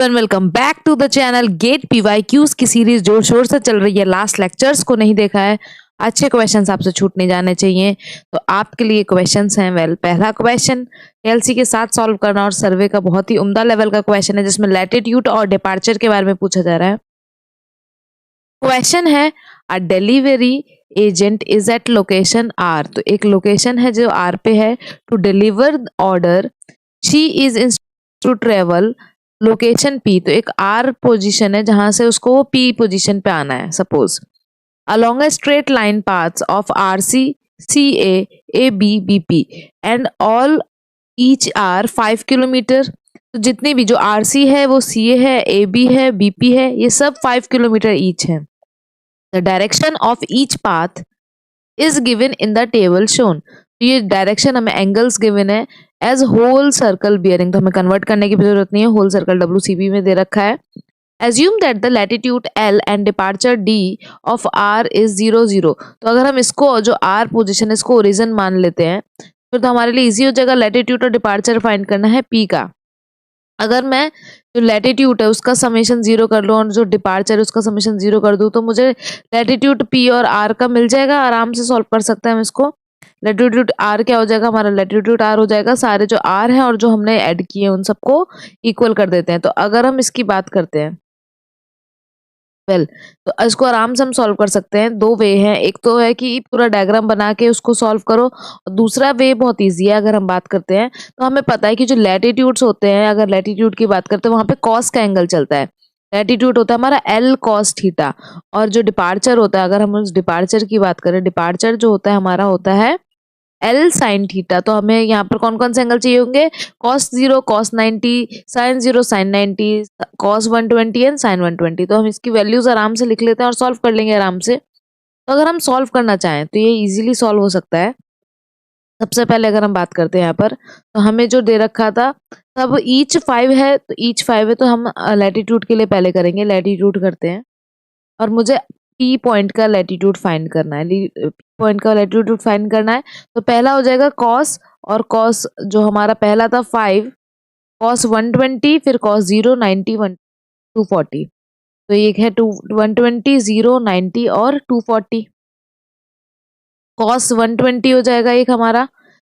And welcome back to the channel get PYQs की series जोर शोर से चल रही है। लास्ट लेक्चर्स को नहीं देखा है, अच्छे क्वेश्चंस आपसे छूट नहीं जाने चाहिए, तो आपके लिए क्वेश्चंस हैं। पहला क्वेश्चन एलसी के साथ सॉल्व करना और सर्वे का बहुत ही उम्दा लेवल का क्वेश्चन है, जिसमें लैटिट्यूड और डिपार्चर के बारे में पूछा जा रहा है। क्वेश्चन है a delivery agent is at location R. तो एक लोकेशन है जो आर पे है, to deliver order. She is in to travel location P. तो एक आर पोजीशन है जहां से उसको पी पोजीशन पे आना है। Suppose along a straight line paths of R C C A B B P and all each are 5 kilometre. तो जितनी भी जो आर सी है वो सी ए है, ए बी है, बी पी है, ये सब 5 किलोमीटर ईच है। The direction of each path is given in the table shown. तो ये डायरेक्शन हमें एंगल्स गिवन है एज होल सर्कल बियरिंग। तो हमें कन्वर्ट करने की जरूरत नहीं है, होल सर्कल WCB में दे रखा है। Assume that the latitude L and departure D of R is 0 0। तो अगर हम इसको जो R पोजिशन है इसको ओरिजिन मान लेते हैं, फिर तो हमारे लिए इजी हो जाएगा लैटिट्यूड और डिपार्चर फाइंड करना है P का। अगर मैं जो लैटिट्यूड है उसका समेशन 0 कर लूँ और जो डिपार्चर है उसका समेशन 0 कर दूँ, तो मुझे लैटिट्यूड P और R का मिल जाएगा। आराम से सॉल्व कर सकते हैं हम इसको। लैटिट्यूड R क्या हो जाएगा, हमारा लैटिट्यूड R हो जाएगा, सारे जो R हैं और जो हमने ऐड किए हैं उन सबको इक्वल कर देते हैं। तो अगर हम इसकी बात करते हैं तो इसको आराम से हम सॉल्व कर सकते हैं। दो वे हैं, एक तो है कि पूरा डायग्राम बना के उसको सॉल्व करो, और दूसरा वे बहुत इजी है। अगर हम बात करते हैं तो हमें पता है कि जो लैटिट्यूड्स होते हैं, अगर लैटिट्यूड की बात करते हैं वहां पे कॉस का एंगल चलता है। लैटिट्यूड होता है हमारा L cos थीटा, और जो डिपार्चर होता है, अगर हम उस डिपार्चर की बात करें, डिपार्चर जो होता है हमारा होता है L sin थीटा। तो हमें यहाँ पर कौन कौन से एंगल चाहिए होंगे, cos 0 cos 90, sin 0 sin 90, cos 120 and sin 120। तो हम इसकी वैल्यूज आराम से लिख लेते हैं और सॉल्व कर लेंगे आराम से। तो अगर हम सॉल्व करना चाहें तो ये इजीली सॉल्व हो सकता है। सबसे पहले अगर हम बात करते हैं यहाँ पर, तो हमें जो दे रखा था तब ईच 5 है, तो ईच 5 है तो हम लैटिट्यूड के लिए पहले करेंगे, लैटिट्यूड करते हैं। और मुझे P पॉइंट का लैटिट्यूड फाइंड करना है, P पॉइंट का लैटिट्यूड फाइंड करना है। तो पहला हो जाएगा cos, और cos जो हमारा पहला था 5, cos 120, फिर cos 0 90 240। तो एक है 120 0 90 और 240। cos 120 हो जाएगा एक हमारा,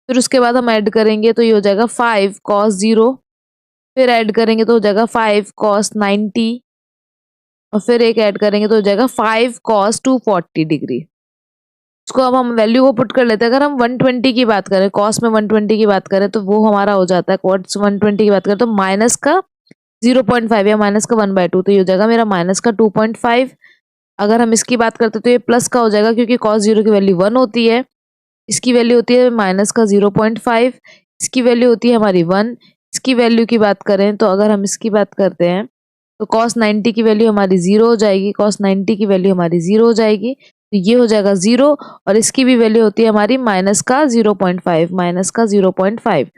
फिर उसके बाद हम ऐड करेंगे तो ये हो जाएगा 5 cos 0, फिर ऐड करेंगे तो हो जाएगा 5 cos 90, और फिर एक ऐड करेंगे तो हो जाएगा 5 cos 240 डिग्री। इसको अब हम वैल्यू को पुट कर लेते हैं। अगर हम 120 की बात करें, cos में 120 की बात करें, तो वो हमारा हो जाता है, cos 120 की बात करें तो माइनस का 0.5 या माइनस का 1/2। तो ये हो जाएगा मेरा माइनस का 2.5। अगर हम इसकी बात करते तो ये प्लस का हो जाएगा, क्योंकि cos 0 की वैल्यू 1 होती है, इसकी वैल्यू होती है माइनस का 0.5, इसकी वैल्यू होती है हमारी 1। इसकी वैल्यू की बात करें तो अगर हम इसकी बात करते हैं तो cos 90 की वैल्यू हमारी 0 हो जाएगी, cos 90 की वैल्यू हमारी 0 हो जाएगी, तो ये हो जाएगा 0। और इसकी भी वैल्यू होती है हमारी माइनस का 0.5, माइनस का 0.5।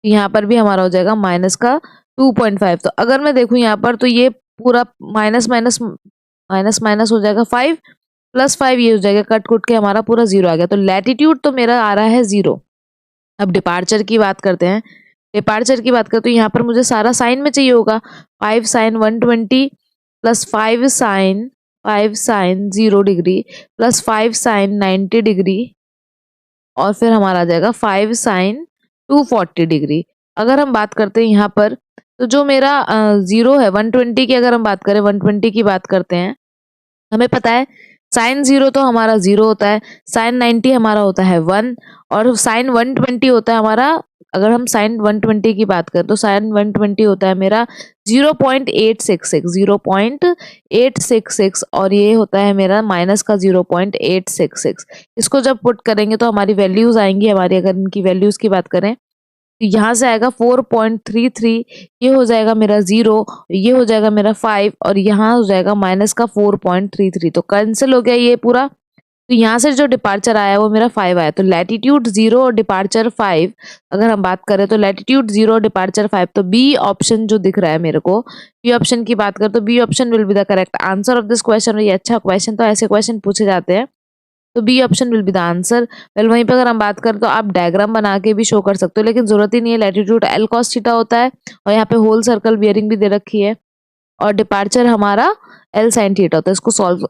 यहाँ पर भी हमारा हो जाएगा माइनस का 2.5। तो अगर मैं देखूँ यहाँ पर, तो ये पूरा माइनस माइनस माइनस माइनस हो जाएगा 5 प्लस 5, ये हो जाएगा कट कुट के हमारा पूरा 0 आ गया। तो लैटिट्यूड तो मेरा आ रहा है 0। अब डिपार्चर की बात करते हैं। डिपार्चर की बात करें तो यहाँ पर मुझे सारा साइन में चाहिए होगा। 5 sin 120 plus 5 sin 0 degree plus 5 sin 90 degree, और फिर हमारा आ जाएगा 5 sin 240 डिग्री। अगर हम बात करते हैं यहाँ पर, तो जो मेरा 0 है 120 की, अगर हम बात करें 120 की बात करते हैं, हमें पता है साइन 0 तो हमारा 0 होता है, साइन 90 हमारा होता है 1, और साइन 120 होता है हमारा, अगर हम साइन 120 की बात करें तो साइन 120 होता है मेरा 0.866, 0.866, और ये होता है मेरा माइनस का 0.866। इसको जब पुट करेंगे तो हमारी वैल्यूज आएंगी हमारी, अगर इनकी वैल्यूज की बात करें तो यहाँ से आएगा 4.33, ये हो जाएगा मेरा 0, ये हो जाएगा मेरा 5, और यहाँ हो जाएगा माइनस का 4.33। तो कैंसिल हो गया ये पूरा। तो यहाँ से जो डिपार्चर आया वो मेरा 5 आया। तो लैटिट्यूड 0 और डिपार्चर 5, अगर हम बात करें तो लैटिट्यूड 0 और डिपार्चर 5, तो बी ऑप्शन जो दिख रहा है मेरे को, बी ऑप्शन की बात करें तो B option will be the correct answer of this question. और ये अच्छा क्वेश्चन, तो ऐसे क्वेश्चन पूछे जाते हैं, तो B option will be the answer. वहीं पे अगर हम बात करें तो आप डायग्राम बना के भी शो कर सकते हो, लेकिन जरूरत ही नहीं है, लैटिट्यूड L cos थीटा होता है, और यहाँ पे होल सर्कल बियरिंग भी दे रखी है। और डिपार्चर हमारा L sin थीटा होता है।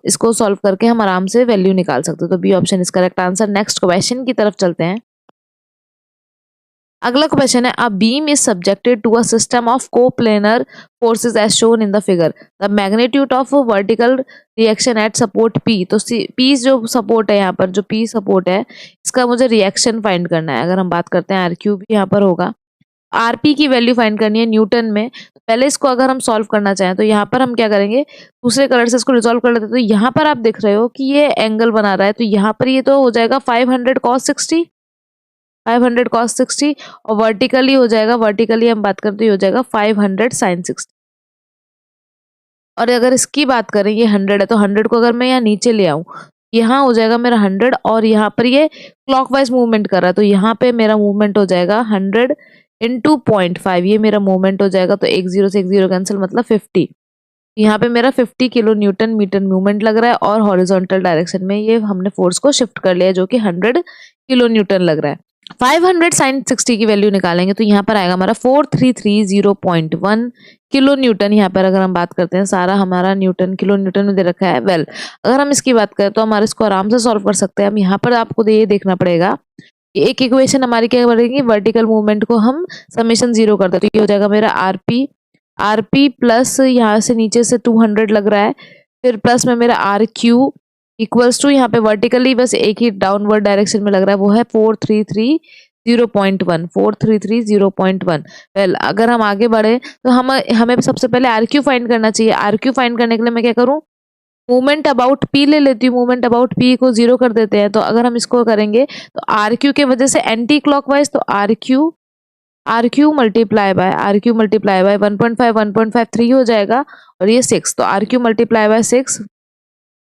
इसको सॉल्व करके हम आराम से वैल्यू निकाल सकते हैं। तो B option is correct answer. Next question की तरफ चलते हैं। अगला क्वेश्चन है, a beam is subjected to a system of coplanar forces as shown in the figure. The magnitude of vertical reaction at support P। तो P जो support है, यहाँ पर जो P सपोर्ट है, इसका मुझे रिएक्शन फाइंड करना है। अगर हम बात करते हैं RQ भी यहाँ पर होगा, RP की वैल्यू फाइंड करनी है न्यूटन में। तो पहले इसको अगर हम सॉल्व करना चाहें तो यहाँ पर हम क्या करेंगे, दूसरे कलर से इसको रिजॉल्व कर लेते हैं। तो यहाँ पर आप देख रहे हो कि ये एंगल बना रहा है, तो यहाँ पर ये तो हो जाएगा 500 cos 60, 500 cos 60, और वर्टिकली हो जाएगा, वर्टिकली हम बात करते हो जाएगा 500 sin 60। और अगर इसकी बात करें, ये 100 है, तो 100 को अगर मैं यहाँ नीचे ले आऊं, यहाँ हो जाएगा मेरा 100, और यहाँ पर ये क्लॉकवाइज मूवमेंट कर रहा है, तो यहाँ पे मेरा मूवमेंट हो जाएगा 100 इंटू 0.5, ये मेरा मूवमेंट हो जाएगा। तो एक जीरो से एक जीरो कैंसिल, मतलब 50। यहाँ पे मेरा 50 किलो न्यूटन मीटर मूवमेंट लग रहा है, और हॉरिजॉन्टल डायरेक्शन में ये हमने फोर्स को शिफ्ट कर लिया, जो कि 100 किलो न्यूटन लग रहा है। 500 sin 60 की वैल्यू निकालेंगे तो यहाँ पर आएगा हमारा 4330.1 किलो न्यूटन। यहाँ पर अगर हम बात करते हैं, सारा हमारा न्यूटन किलो न्यूटन में दे रखा है। वेल, अगर हम इसकी बात करें तो हमारे इसको आराम से सॉल्व कर सकते हैं। हम यहाँ पर आपको ये देखना पड़ेगा, एक इक्वेशन हमारी क्या बनेगी, वर्टिकल मूवमेंट को हम समेशन 0 कर देते, तो ये हो जाएगा मेरा आरपी प्लस यहाँ से नीचे से 200 लग रहा है, फिर प्लस में मेरा RQ इक्वल्स टू, यहाँ पे वर्टिकली बस एक ही डाउनवर्ड डायरेक्शन में लग रहा है, वो है 4330.1, 4330.1। वेल, अगर हम आगे बढ़े तो हमें सबसे पहले RQ फाइंड करना चाहिए। RQ फाइंड करने के लिए मैं क्या करूँ, मूवमेंट अबाउट P ले लेती हूँ, मूवमेंट अबाउट P को 0 कर देते हैं। तो अगर हम इसको करेंगे तो RQ के वजह से एंटी क्लॉकवाइज, तो RQ मल्टीप्लाई बाय 1.5 1.53 हो जाएगा, और ये 6, तो RQ मल्टीप्लाई बाय 6,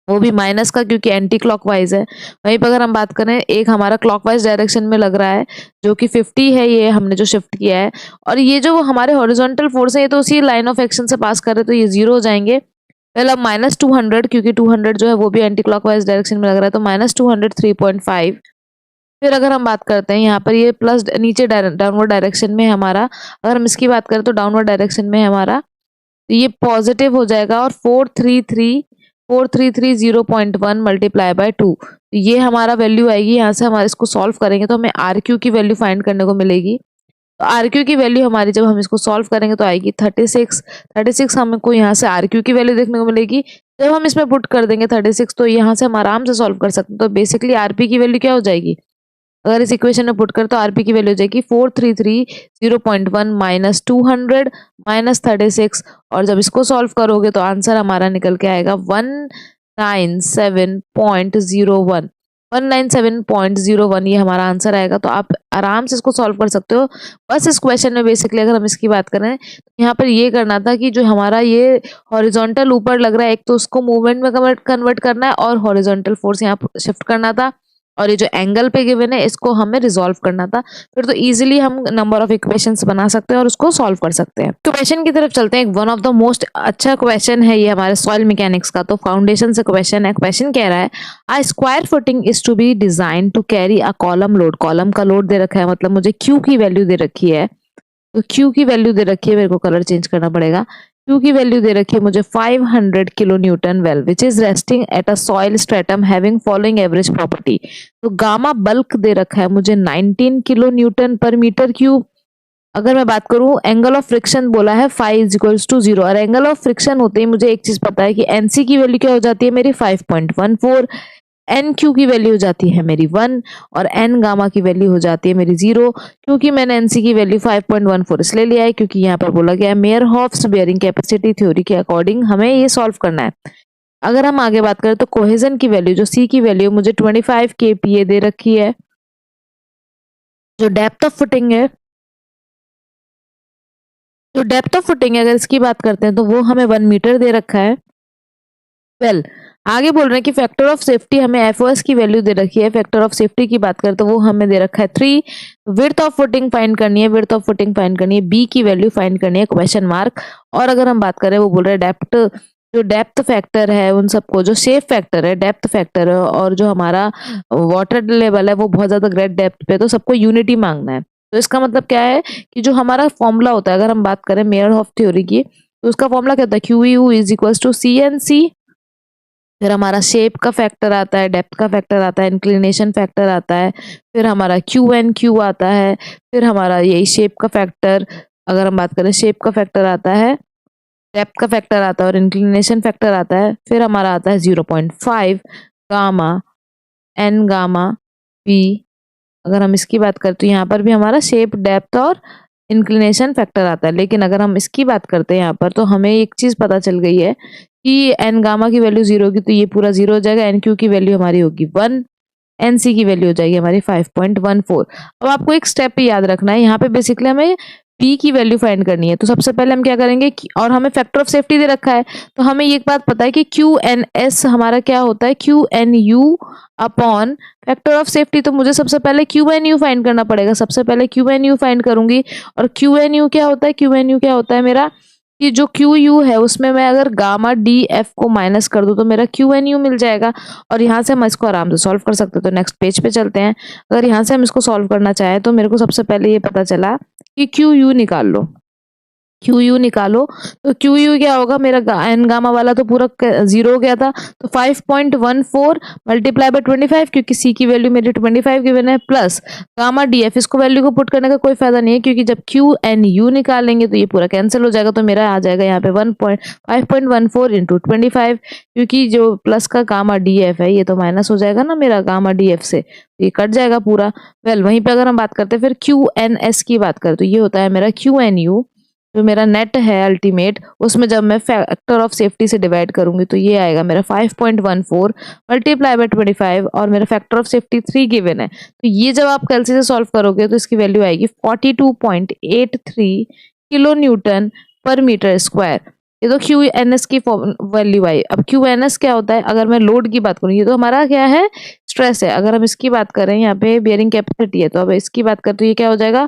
वो भी माइनस का, क्योंकि एंटी क्लॉकवाइज है। वहीं पर अगर हम बात करें, एक हमारा क्लॉकवाइज डायरेक्शन में लग रहा है, जो कि 50 है, ये हमने जो शिफ्ट किया है, और ये जो हमारे हॉरिजॉन्टल फोर्स है, ये तो उसी लाइन ऑफ एक्शन से पास कर रहे हैं, तो ये 0 हो जाएंगे। पहले अब -200, क्योंकि 200 जो है वो भी एंटी क्लॉकवाइज डायरेक्शन में लग रहा है, तो -200 3.5। फिर अगर हम बात करते हैं, यहाँ पर ये प्लस नीचे डाउनवर्ड डायरेक्शन में हमारा, अगर हम इसकी बात करें तो डाउनवर्ड डायरेक्शन में हमारा, तो ये पॉजिटिव हो जाएगा, और 4330.1 मल्टीप्लाई बाय 2, तो ये हमारा वैल्यू आएगी। यहाँ से हमारे इसको सॉल्व करेंगे तो हमें RQ की वैल्यू फाइंड करने को मिलेगी। तो RQ की वैल्यू हमारी, जब हम इसको सॉल्व करेंगे तो आएगी 36 हमको यहाँ से RQ की वैल्यू देखने को मिलेगी। जब हम इसमें पुट कर देंगे 36, तो यहाँ से हम आराम से सॉल्व कर सकते हैं। तो बेसिकली RP की वैल्यू क्या हो जाएगी, अगर इस इक्वेशन में पुट कर, तो RP की वैल्यू हो जाएगी 4330.1 माइनस 200 माइनस 36, और जब इसको सॉल्व करोगे तो आंसर हमारा निकल के आएगा 197.01, 197.01, ये हमारा आंसर आएगा। तो आप आराम से इसको सॉल्व कर सकते हो। बस इस क्वेश्चन में बेसिकली अगर हम इसकी बात करें, तो यहाँ पर ये करना था कि जो हमारा ये हॉरिजॉन्टल ऊपर लग रहा है, एक तो उसको मूवमेंट में कन्वर्ट करना है, और हॉरिजॉन्टल फोर्स यहाँ शिफ्ट करना था, और ये जो एंगल पे गिवन है, इसको हमें रिजॉल्व करना था। फिर तो इजीली हम नंबर ऑफ इक्वेशंस बना सकते हैं और उसको सॉल्व कर सकते हैं। क्वेश्चन की तरफ चलते हैं। वन ऑफ द मोस्ट अच्छा क्वेश्चन है ये हमारे सॉइल मैकेनिक्स का, तो फाउंडेशन से क्वेश्चन है। क्वेश्चन कह रहा है, a square footing is to be design to carry a column load. Column का लोड दे रखा है, मतलब मुझे Q की वैल्यू दे रखी है, तो Q की वैल्यू दे रखी है, मेरे को कलर चेंज करना पड़ेगा। Q की वैल्यू दे रखी है मुझे 500 kilo Newton, well which is resting at a soil stratum having following average property. तो गामा बल्क दे रखा है मुझे 19 किलो न्यूटन पर मीटर क्यूब। अगर मैं बात करूं, एंगल ऑफ फ्रिक्शन बोला है फाई इज इक्वल्स टू 0, और एंगल ऑफ फ्रिक्शन होते ही मुझे एक चीज पता है कि NC की वैल्यू क्या हो जाती है मेरी 5.14, NQ की वैल्यू हो जाती है मेरी 1, और N गामा की वैल्यू हो जाती है मेरी 0। क्योंकि मैंने NC की वैल्यू 5.14 इसलिए लिया है क्योंकि यहाँ पर बोला गया है मेयरहोफ्स बेयरिंग कैपेसिटी थ्योरी के अकॉर्डिंग हमें ये सॉल्व करना है। अगर हम आगे बात करें तो कोहेजन की वैल्यू, जो C की वैल्यू मुझे 25 kPa दे रखी है। जो डेप्थ ऑफ फुटिंग है, अगर इसकी बात करते हैं तो वो हमें 1 मीटर दे रखा है। वेल, आगे बोल रहे हैं कि फैक्टर ऑफ सेफ्टी हमें FOS की वैल्यू दे रखी है। फैक्टर ऑफ सेफ्टी की बात करें तो वो हमें दे रखा है 3। विड्थ ऑफ फुटिंग फाइंड करनी है, B की वैल्यू फाइंड करनी है, क्वेश्चन मार्क। और अगर हम बात करें, वो बोल रहे हैं डेप्थ, जो डेप्थ फैक्टर है उन सबको, जो शेप फैक्टर है, डेप्थ फैक्टर है, और जो हमारा वाटर लेवल है वो बहुत ज्यादा ग्रेट डेप्थ पे, तो सबको यूनिटी मांगना है। तो इसका मतलब क्या है कि जो हमारा फॉर्मूला होता है, अगर हम बात करें मेयरहोफ थ्योरी की, तो उसका फॉर्मूला क्या होता है, Q U is equal to C N C. फिर हमारा शेप का फैक्टर आता है, डेप्थ का फैक्टर आता है, इंक्लिनेशन फैक्टर आता है, फिर हमारा क्यू एन क्यू आता है, फिर हमारा यही शेप का फैक्टर, अगर हम बात करें शेप का फैक्टर आता है, डेप्थ का फैक्टर आता है और इंक्लिनेशन फैक्टर आता है। फिर हमारा आता है 0.5 गामा एन गामा पी। अगर हम इसकी बात करें तो यहाँ पर भी हमारा शेप, डेप्थ और इंक्लिनेशन फैक्टर आता है। लेकिन अगर हम इसकी बात करते हैं यहाँ पर, तो हमें एक चीज पता चल गई है कि एन गामा की वैल्यू 0 होगी तो ये पूरा 0 हो जाएगा। एन क्यू की वैल्यू हमारी होगी 1, एन सी की वैल्यू हो जाएगी हमारी 5.14। अब आपको एक स्टेप याद रखना है, यहाँ पे बेसिकली हमें पी की वैल्यू फाइंड करनी है। तो सबसे पहले हम क्या करेंगे और हमें फैक्टर ऑफ सेफ्टी दे रखा है, तो हमें एक बात पता है कि क्यू एन एस हमारा क्या होता है, Q N U upon factor of safety. तो मुझे सबसे पहले क्यू एन यू फाइंड करना पड़ेगा। सबसे पहले क्यू एन यू फाइंड करूंगी, और क्यू एन यू क्या होता है, क्यू एन यू क्या होता है मेरा, कि जो क्यू यू है उसमें मैं अगर गामा डी एफ को माइनस कर दूं तो मेरा क्यू एन यू मिल जाएगा। और यहाँ से हम इसको आराम से सॉल्व कर सकते हैं। तो नेक्स्ट पेज पे चलते हैं। अगर यहाँ से हम इसको सॉल्व करना चाहें तो मेरे को सबसे पहले ये पता चला कि क्यू यू निकाल लो, क्यू यू निकालो। तो क्यू यू क्या होगा, मेरा एन गामा वाला तो पूरा 0 हो गया था, तो 5.14 मल्टीप्लाई बाय 25, क्योंकि सी की वैल्यू मेरी 25 गिवन है, प्लस गामा डी एफ। इसको वैल्यू को पुट करने का कोई फायदा नहीं है, क्योंकि जब क्यू एन यू निकालेंगे तो ये पूरा कैंसिल हो जाएगा। तो मेरा आ जाएगा यहाँ पे 5.14 इंटू 25, क्योंकि जो प्लस का गामा डी एफ है ये तो माइनस हो जाएगा ना मेरा गामा डी एफ से, ये कट जाएगा पूरा। वहीं पे अगर हम बात करते हैं फिर क्यू एन एस की बात करें तो ये होता है मेरा क्यू एन यू, जो मेरा नेट है अल्टीमेट, उसमें जब मैं फैक्टर ऑफ सेफ्टी से डिवाइड करूंगी तो ये आएगा मेरा 5.14 मल्टीप्लाई बाय 25, और मेरा फैक्टर ऑफ सेफ्टी 3 गिवन है। तो ये जब आप कैलसी से सॉल्व करोगे तो इसकी वैल्यू आएगी 42.83 किलो न्यूटन पर मीटर स्क्वायर। ये तो क्यू एन एस की वैल्यू आई। अब क्यू एन एस क्या होता है, अगर मैं लोड की बात करूँ, ये तो हमारा क्या है, स्ट्रेस है। अगर हम इसकी बात करें, यहाँ पे बियरिंग कैपेसिटी है, तो अब इसकी बात करें तो ये क्या हो जाएगा,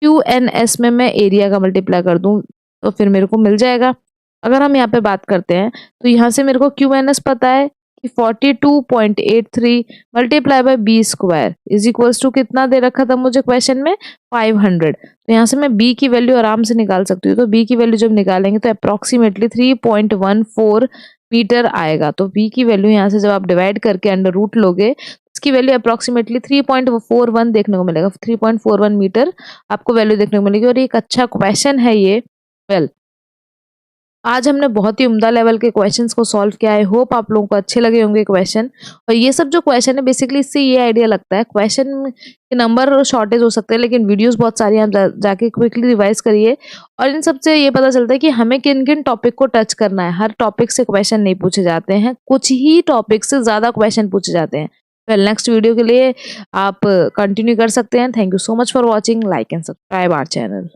क्यू एन एस में मैं एरिया का मल्टीप्लाई कर दूं तो फिर मेरे को मिल जाएगा। अगर हम यहाँ पे बात करते हैं तो यहाँ से मेरे को क्यू एन एस पता है कि 42.83 multiply by B square is equals to कितना दे रखा था मुझे क्वेश्चन में, 500। तो यहाँ से मैं बी की वैल्यू आराम से निकाल सकती हूँ। तो बी की वैल्यू जब निकालेंगे तो अप्रोक्सीमेटली 3.14 मीटर आएगा। तो बी की वैल्यू यहाँ से जब आप डिवाइड करके अंडर रूट लोगे, इसकी वैल्यू अप्रोक्सीमेटली 3.41 देखने को मिलेगा। 3.41 मीटर आपको वैल्यू देखने को मिलेगी। और एक अच्छा क्वेश्चन है ये। आज हमने बहुत ही उम्दा लेवल के क्वेश्चंस को सॉल्व किया है। होप आप लोगों को अच्छे लगे होंगे क्वेश्चन। और ये सब जो क्वेश्चन है बेसिकली इससे ये आइडिया लगता है, क्वेश्चन के नंबर शॉर्टेज हो सकते हैं लेकिन वीडियोस बहुत सारी हैं, आप जाके क्विकली रिवाइज करिए। और इन सब से ये पता चलता है कि हमें किन किन टॉपिक को टच करना है। हर टॉपिक से क्वेश्चन नहीं पूछे जाते हैं, कुछ ही टॉपिक से ज़्यादा क्वेश्चन पूछे जाते हैं। नेक्स्ट वीडियो के लिए आप कंटिन्यू कर सकते हैं। Thank you so much for watching, like and subscribe our channel.